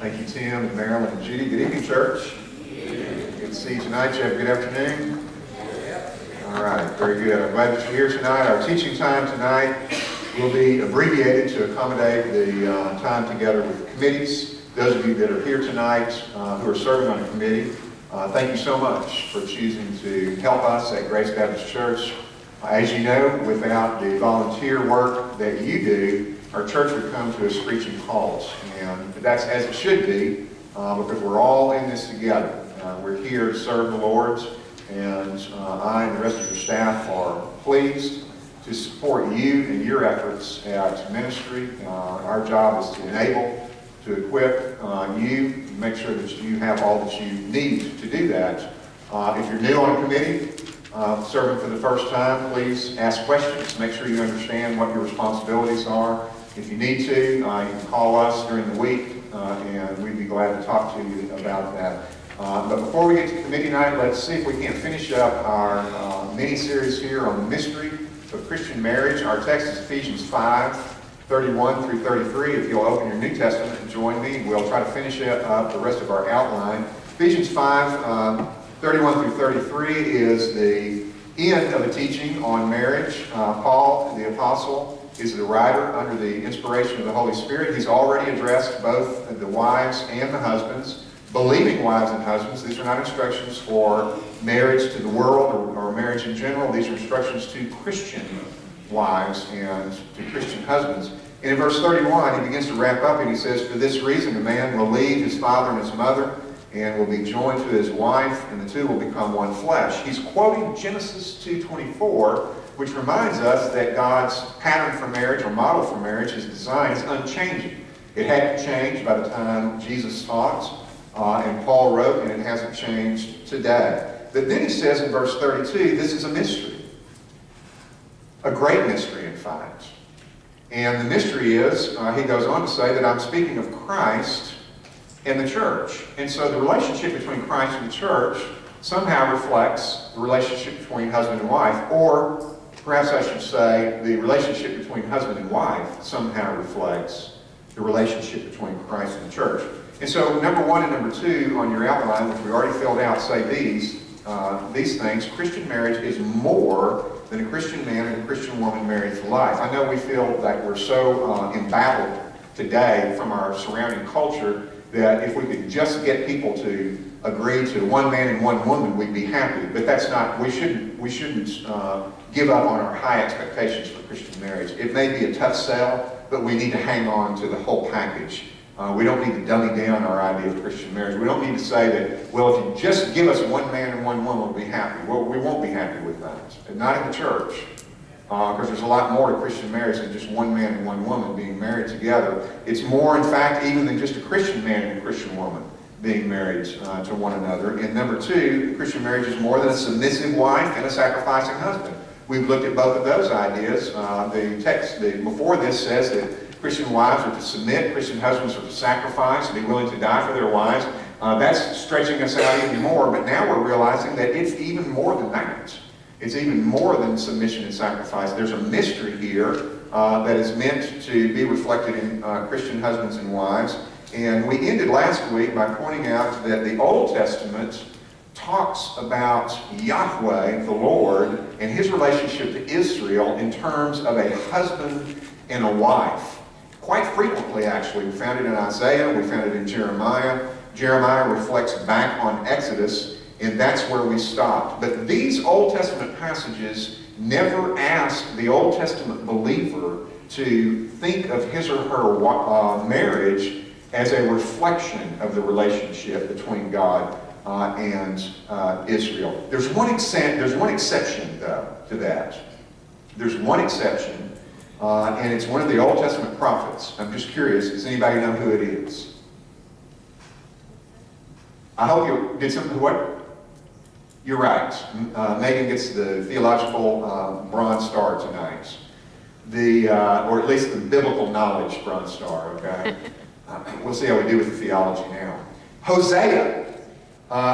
Thank you, Tim and Marilyn and Judy. Good evening, church. Good to see you tonight. You have a good afternoon? All right, very good. I'm glad that you're here tonight. Our teaching time tonight will be abbreviated to accommodate the time together with committees. Those of you that are here tonight who are serving on a committee, thank you so much for choosing to help us at Grace Baptist Church. As you know, without the volunteer work that you do, our church would come to a screeching halt. And that's as it should be, because we're all in this together. We're here to serve the Lord, and I and the rest of your staff are pleased to support you in your efforts at ministry. Our job is to enable, to equip you, to make sure that you have all that you need to do that. If you're new on a committee, serving for the first time, please ask questions. Make sure you understand what your responsibilities are. If you need to, you can call us during the week, and we'd be glad to talk to you about that. But before we get to committee night, let's see if we can't finish up our mini-series here on the mystery of Christian marriage. Our text is Ephesians 5:31 through 33. If you'll open your New Testament and join me, we'll try to finish up the rest of our outline. Ephesians 5:31 through 33 is the end of a teaching on marriage. Paul, the apostle, is the writer under the inspiration of the Holy Spirit. He's already addressed both the wives and the husbands, believing wives and husbands. These are not instructions for marriage to the world or marriage in general. These are instructions to Christian wives and to Christian husbands. And in verse 31, he begins to wrap up and he says, "For this reason a man will leave his father and his mother and will be joined to his wife, and the two will become one flesh." He's quoting Genesis 2:24, which reminds us that God's pattern for marriage, or model for marriage, his design is unchanging. It hadn't changed by the time Jesus taught and Paul wrote, and it hasn't changed today. But then he says in verse 32, this is a mystery. A great mystery, in fact. And the mystery is, he goes on to say that I'm speaking of Christ and the church. And so the relationship between Christ and the church somehow reflects the relationship between husband and wife, or perhaps I should say the relationship between husband and wife somehow reflects the relationship between Christ and the church. And so number 1 and number 2 on your outline, which we already filled out, say these things. Christian marriage is more than a Christian man and a Christian woman married for life. I know we feel like we're so embattled today from our surrounding culture that if we could just get people to agree to one man and one woman, we'd be happy. But that's not, we shouldn't give up on our high expectations for Christian marriage. It may be a tough sell, but we need to hang on to the whole package. We don't need to dummy down our idea of Christian marriage. We don't need to say that, well, if you just give us one man and one woman, we'll be happy. Well, we won't be happy with that. And not in the church. Because there's a lot more to Christian marriage than just one man and one woman being married together. It's more, in fact, even than just a Christian man and a Christian woman being married to one another. And number 2, Christian marriage is more than a submissive wife and a sacrificing husband. We've looked at both of those ideas. The text before this says that Christian wives are to submit, Christian husbands are to sacrifice, and be willing to die for their wives. That's stretching us out even more, but now we're realizing that it's even more than that. It's even more than submission and sacrifice. There's a mystery here that is meant to be reflected in Christian husbands and wives. And we ended last week by pointing out that the Old Testament talks about Yahweh, the Lord, and his relationship to Israel in terms of a husband and a wife. Quite frequently, actually. We found it in Isaiah, we found it in Jeremiah. Jeremiah reflects back on Exodus, and that's where we stopped. But these Old Testament passages never ask the Old Testament believer to think of his or her marriage as a reflection of the relationship between God and Israel. There's one exception, though, to that. There's one exception, and it's one of the Old Testament prophets. I'm just curious, does anybody know who it is? I hope you did something. What? You're right. Megan gets the theological Bronze Star tonight. Or at least the biblical knowledge Bronze Star, okay? We'll see how we do with the theology now. Hosea,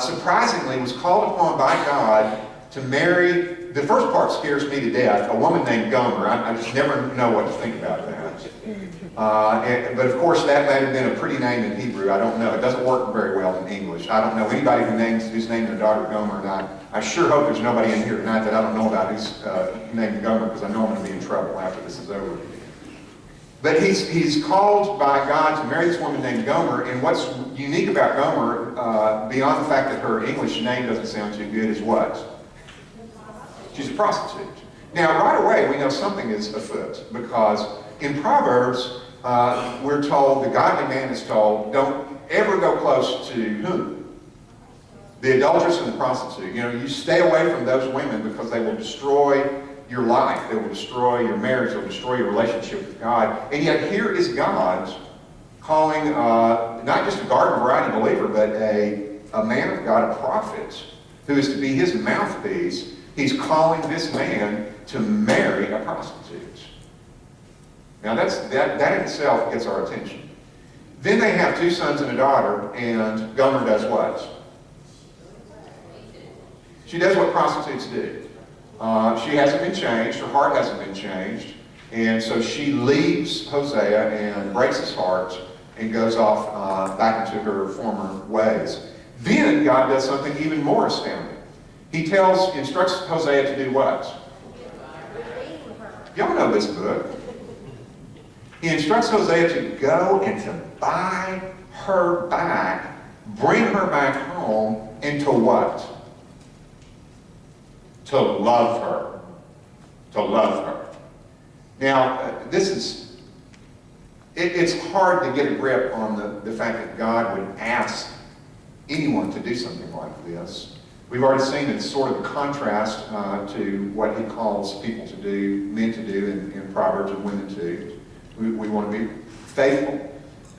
surprisingly, was called upon by God to marry. The first part scares me to death. A woman named Gomer. I just never know what to think about that. But of course, that might have been a pretty name in Hebrew. I don't know. It doesn't work very well in English. I don't know anybody who's named their daughter Gomer, and I sure hope there's nobody in here tonight that I don't know about who's named Gomer, because I know I'm going to be in trouble after this is over. But he's called by God to marry this woman named Gomer, and what's unique about Gomer, beyond the fact that her English name doesn't sound too good, is what? She's a prostitute. Now, right away, we know something is afoot, because in Proverbs, we're told, the godly man is told, don't ever go close to whom? The adulteress and the prostitute. You know, you stay away from those women because they will destroy your life. They will destroy your marriage. They'll destroy your relationship with God. And yet here is God calling not just a garden variety believer, but a man of God, a prophet, who is to be his mouthpiece. He's calling this man to marry a prostitute. Now that in itself gets our attention. Then they have 2 sons and a daughter, and Gomer does what? She does what prostitutes do. She hasn't been changed, her heart hasn't been changed, and so she leaves Hosea and breaks his heart and goes off back into her former ways. Then God does something even more astounding. He instructs Hosea to do what? Y'all know this book. He instructs Hosea to go and to buy her back, bring her back home, and to what? To love her. To love her. Now, it's hard to get a grip on the fact that God would ask anyone to do something like this. We've already seen it's sort of a contrast to what he calls people to do, men to do in Proverbs, and women to do. We want to be faithful,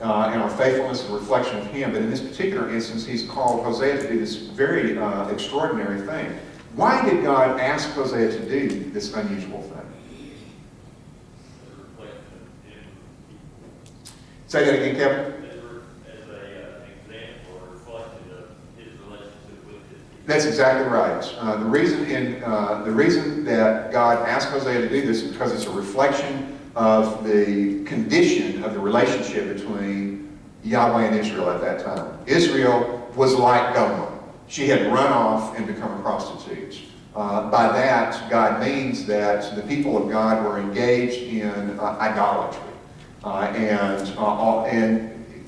and our faithfulness is a reflection of him. But in this particular instance, he's called Hosea to do this very extraordinary thing. Why did God ask Hosea to do this unusual thing? Say that again, Kevin. That's exactly right. The reason that God asked Hosea to do this is because it's a reflection of the condition of the relationship between Yahweh and Israel at that time. Israel was like Gomer. She had run off and become a prostitute. By that, God means that the people of God were engaged in idolatry. And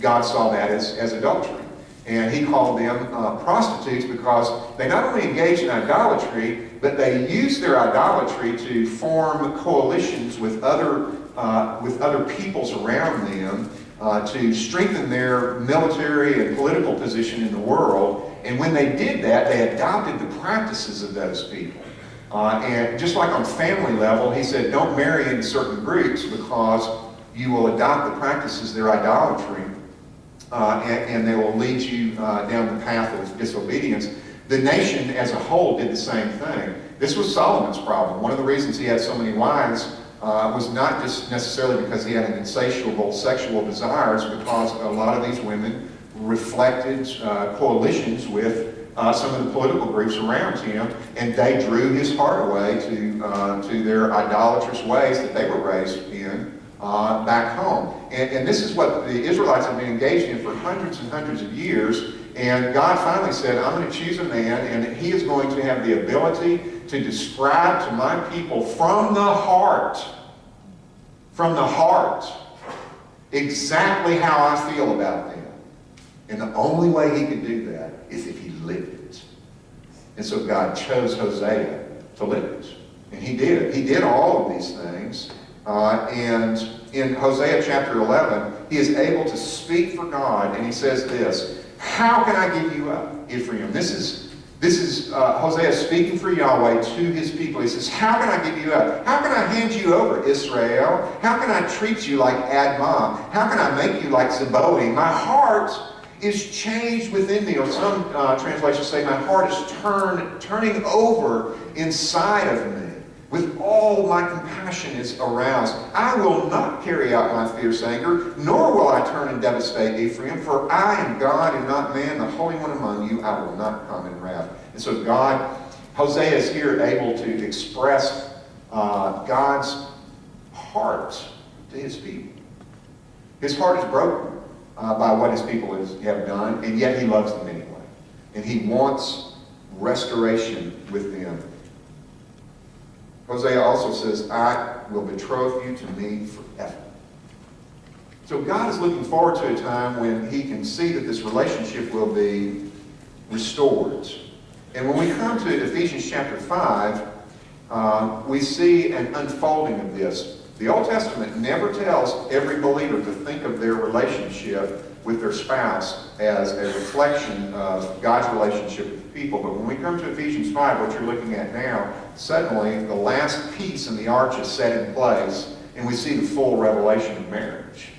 God saw that as adultery. And he called them prostitutes because they not only engaged in idolatry, but they used their idolatry to form coalitions with other peoples around them to strengthen their military and political position in the world. And when they did that, they adopted the practices of those people. And just like on family level, he said, don't marry into certain groups because you will adopt the practices of their idolatry. And they will lead you down the path of disobedience. The nation as a whole did the same thing. This was Solomon's problem. One of the reasons he had so many wives was not just necessarily because he had an insatiable sexual desires, because a lot of these women reflected coalitions with some of the political groups around him, and they drew his heart away to their idolatrous ways that they were raised in back home. And this is what the Israelites have been engaged in for hundreds and hundreds of years. And God finally said, I'm going to choose a man, and he is going to have the ability to describe to my people from the heart, exactly how I feel about them. And the only way he could do that is if he lived it. And so God chose Hosea to live it. And he did. He did all of these things. And in Hosea chapter 11, he is able to speak for God, and he says this, how can I give you up, Ephraim? This is Hosea speaking for Yahweh to his people. He says, how can I give you up? How can I hand you over, Israel? How can I treat you like Admah? How can I make you like Zeboim? My heart is changed within me. Or some translations say, my heart is turning over inside of me. With all my compassion is aroused. I will not carry out my fierce anger, nor will I turn and devastate Ephraim, for I am God and not man, the Holy One among you. I will not come in wrath. And so Hosea is here able to express God's heart to his people. His heart is broken by what his people have done, and yet he loves them anyway. And he wants restoration with them. Hosea also says, I will betroth you to me forever. So God is looking forward to a time when he can see that this relationship will be restored. And when we come to Ephesians chapter 5, we see an unfolding of this. The Old Testament never tells every believer to think of their relationship with their spouse as a reflection of God's relationship with the people. But when we come to Ephesians 5, what you're looking at now, suddenly the last piece in the arch is set in place, and we see the full revelation of marriage.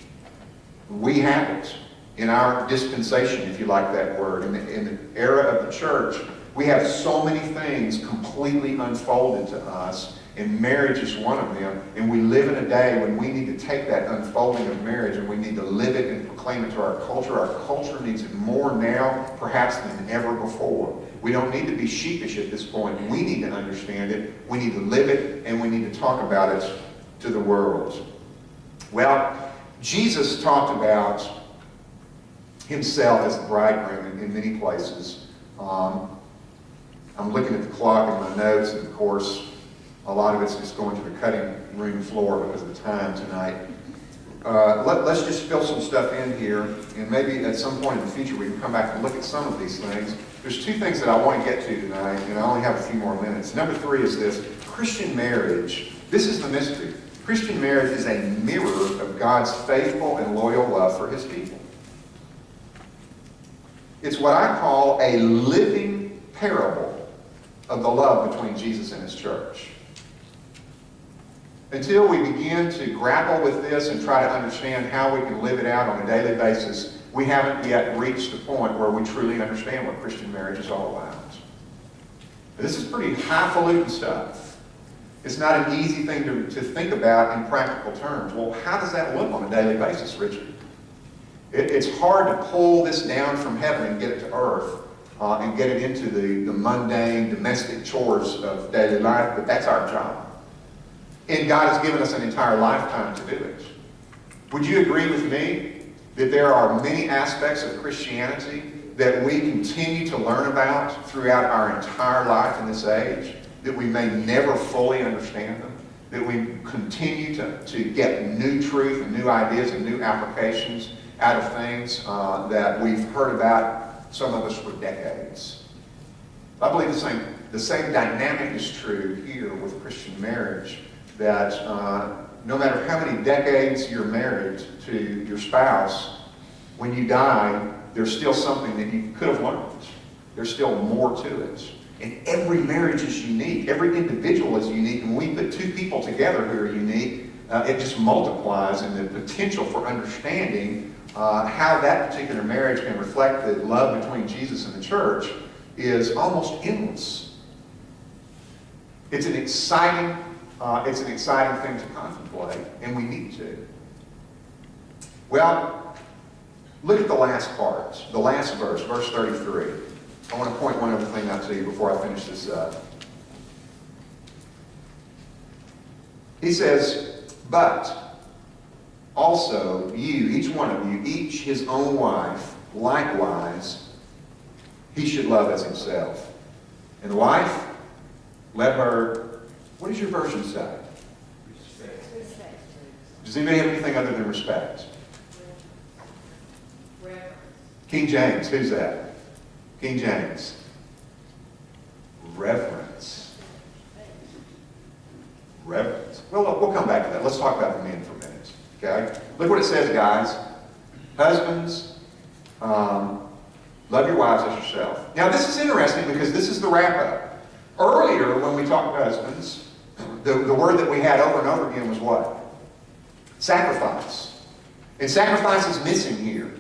We have it in our dispensation, if you like that word. In the era of the church, we have so many things completely unfolded to us, and marriage is one of them. And we live in a day when we need to take that unfolding of marriage and we need to live it and proclaim it to our culture. Our culture needs it more now, perhaps, than ever before. We don't need to be sheepish at this point. We need to understand it. We need to live it, and we need to talk about it to the world. Well, Jesus talked about himself as the bridegroom in many places. I'm looking at the clock in my notes, and of course, a lot of it's just going to the cutting room floor because of the time tonight. Let's just fill some stuff in here, and maybe at some point in the future we can come back and look at some of these things. There's two things that I want to get to tonight, and I only have a few more minutes. Number 3 is this: Christian marriage. This is the mystery. Christian marriage is a mirror of God's faithful and loyal love for his people. It's what I call a living parable of the love between Jesus and his church. Until we begin to grapple with this and try to understand how we can live it out on a daily basis, we haven't yet reached the point where we truly understand what Christian marriage is all about. This is pretty highfalutin stuff. It's not an easy thing to think about in practical terms. Well, how does that look on a daily basis, Richard? It's hard to pull this down from heaven and get it to earth and get it into the mundane, domestic chores of daily life, but that's our job. And God has given us an entire lifetime to do it. Would you agree with me that there are many aspects of Christianity that we continue to learn about throughout our entire life in this age, that we may never fully understand them, that we continue to get new truth and new ideas and new applications out of things that we've heard about, some of us, for decades? I believe the same dynamic is true here with Christian marriage, that no matter how many decades you're married to your spouse, when you die, there's still something that you could have learned. There's still more to it. And every marriage is unique. Every individual is unique. And when we put two people together who are unique, it just multiplies, and the potential for understanding how that particular marriage can reflect the love between Jesus and the church is almost endless. It's an exciting thing to contemplate, and we need to. Well, look at the last part, the last verse, verse 33. I want to point one other thing out to you before I finish this up. He says, but also you, each one of you, each his own wife, likewise, he should love as himself. And the wife, let her, what does your version say? Respect. Does anybody have anything other than respect? Reverence. King James, who's that? King James. Reverence. Reverence. Well, look, we'll come back to that. Let's talk about the men for a minute. Okay? Look what it says, guys. Husbands, love your wives as yourself. Now, this is interesting because this is the wrap-up. Earlier, when we talked about husbands, the word that we had over and over again was what? Sacrifice. And sacrifice is missing here.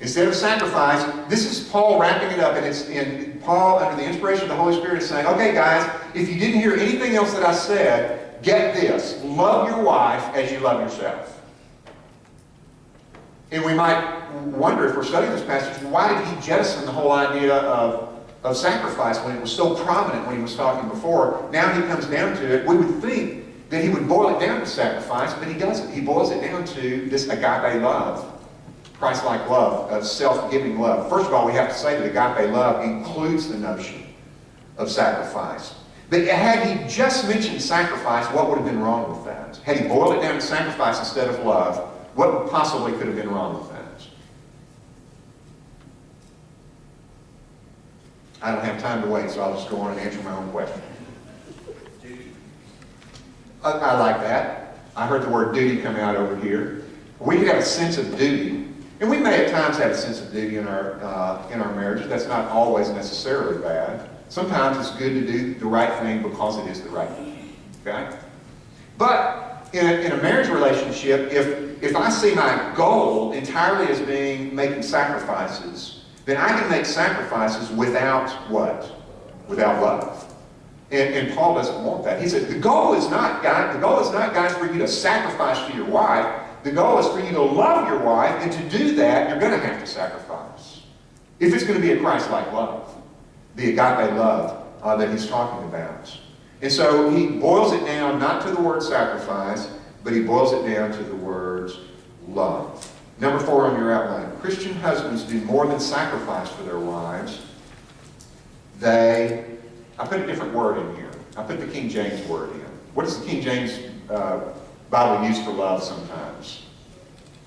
Instead of sacrifice, this is Paul wrapping it up, and it's in Paul, under the inspiration of the Holy Spirit, is saying, okay, guys, if you didn't hear anything else that I said, get this. Love your wife as you love yourself. And we might wonder, if we're studying this passage, why did he jettison the whole idea of sacrifice when it was so prominent when he was talking before? Now he comes down to it. We would think that he would boil it down to sacrifice, but he doesn't. He boils it down to this agape love, Christ-like love, self-giving love. First of all, we have to say that agape love includes the notion of sacrifice. But had he just mentioned sacrifice, what would have been wrong with that? Had he boiled it down to sacrifice instead of love, what possibly could have been wrong with that? I don't have time to wait, so I'll just go on and answer my own question. I like that. I heard the word duty come out over here. We could have a sense of duty, and we may at times have a sense of duty in our marriages. That's not always necessarily bad. Sometimes it's good to do the right thing because it is the right thing. Okay? But in a marriage relationship, if I see my goal entirely as being making sacrifices, then I can make sacrifices without what? Without love. And Paul doesn't want that. He said, the goal is not, guys, for you to sacrifice for your wife. The goal is for you to love your wife, and to do that, you're going to have to sacrifice. If it's going to be a Christ-like love, the agape love that he's talking about. And so he boils it down not to the word sacrifice, but he boils it down to the words love. Number 4 on your outline. Christian husbands do more than sacrifice for their wives. I put a different word in here. I put the King James word in. What does the King James Bible use for love sometimes?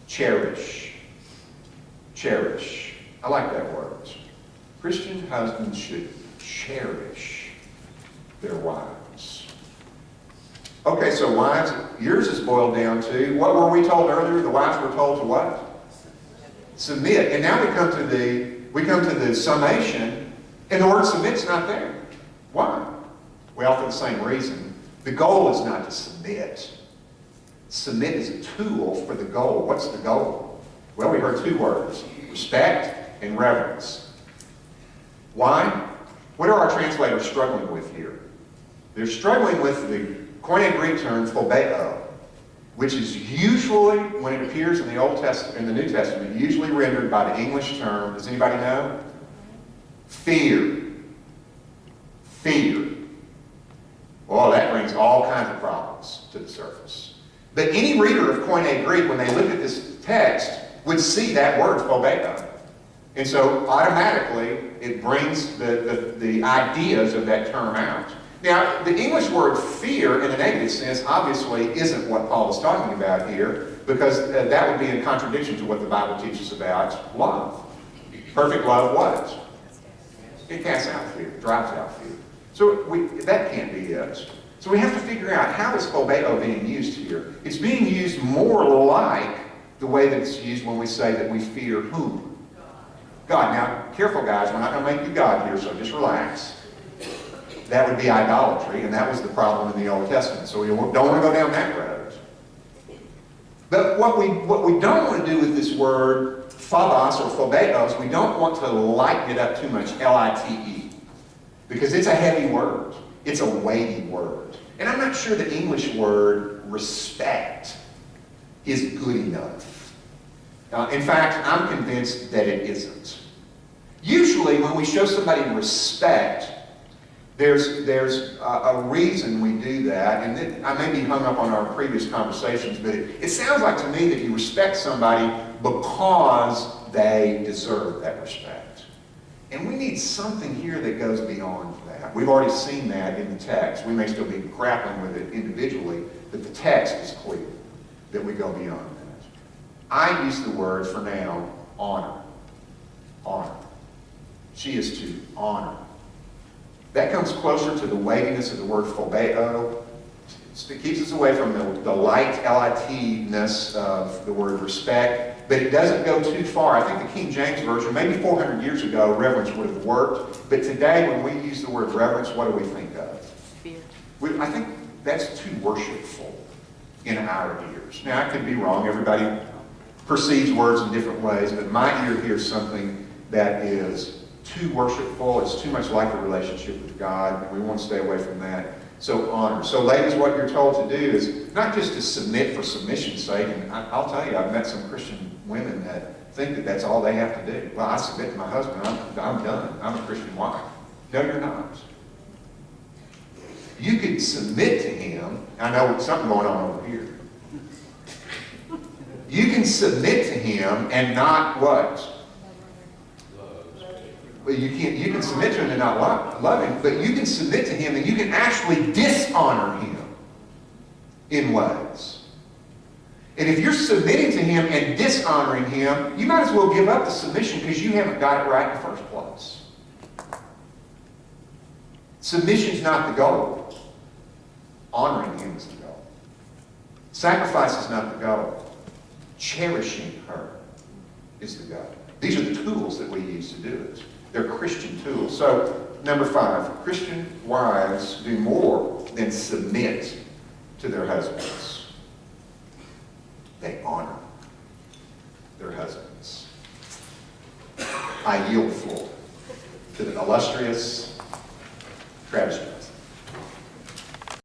Cherish. Cherish. I like that word. Christian husbands should cherish their wives. Okay, so wives, yours is boiled down to, what were we told earlier? The wives were told to what? Submit. And now we come to the summation, and the word submit's not there. Why? Well, for the same reason. The goal is not to submit. Submit is a tool for the goal. What's the goal? Well, we heard 2 words, respect and reverence. Why? What are our translators struggling with here? They're struggling with the Koine Greek term phobeo, which is usually, when it appears in the Old Testament, in the New Testament, usually rendered by the English term, does anybody know? Fear. Fear. Well, that brings all kinds of problems to the surface. But any reader of Koine Greek, when they look at this text, would see that word phobeo. And so automatically it brings the ideas of that term out. Now, the English word fear in a negative sense obviously isn't what Paul is talking about here, because that would be in contradiction to what the Bible teaches about love. Perfect love what? It casts out fear, drives out fear. So that can't be it. So we have to figure out, how is phobeo being used here? It's being used more like the way that it's used when we say that we fear whom? God. Now, careful guys, we're not going to make you God here, so just relax. That would be idolatry, and that was the problem in the Old Testament. So we don't want to go down that road. But what we don't want to do with this word phobos or phobeos, we don't want to lighten it up too much, L-I-T-E, because it's a heavy word. It's a weighty word. And I'm not sure the English word respect is good enough. In fact, I'm convinced that it isn't. Usually when we show somebody respect, there's a reason we do that, and I may be hung up on our previous conversations, but it sounds like to me that you respect somebody because they deserve that respect. And we need something here that goes beyond that. We've already seen that in the text. We may still be grappling with it individually, but the text is clear that we go beyond that. I use the word for now, honor. Honor. She is to honor. That comes closer to the weightiness of the word phobeo. It keeps us away from the light, L-I-T-ness of the word respect, but it doesn't go too far. I think the King James Version, maybe 400 years ago, reverence would have worked, but today when we use the word reverence, what do we think of? Fear. I think that's too worshipful in our ears. Now, I could be wrong. Everybody perceives words in different ways, but my ear hears something that is too worshipful. It's too much like a relationship with God, and we want to stay away from that. So honor. So ladies, what you're told to do is not just to submit for submission's sake, and I'll tell you, I've met some Christian women that think that that's all they have to do. Well, I submit to my husband, I'm done. I'm a Christian wife. No, you're not. You could submit to him. I know something going on over here. You can submit to him and not what? Well, you can submit to him and not love him, but you can submit to him and you can actually dishonor him in ways. And if you're submitting to him and dishonoring him, you might as well give up the submission because you haven't got it right in the first place. Submission's not the goal. Honoring him is the goal. Sacrifice is not the goal. Cherishing her is the goal. These are the tools that we use to do it. They're Christian tools. So, number 5, Christian wives do more than submit to their husbands. They honor their husbands. I yield the floor to the illustrious Travis.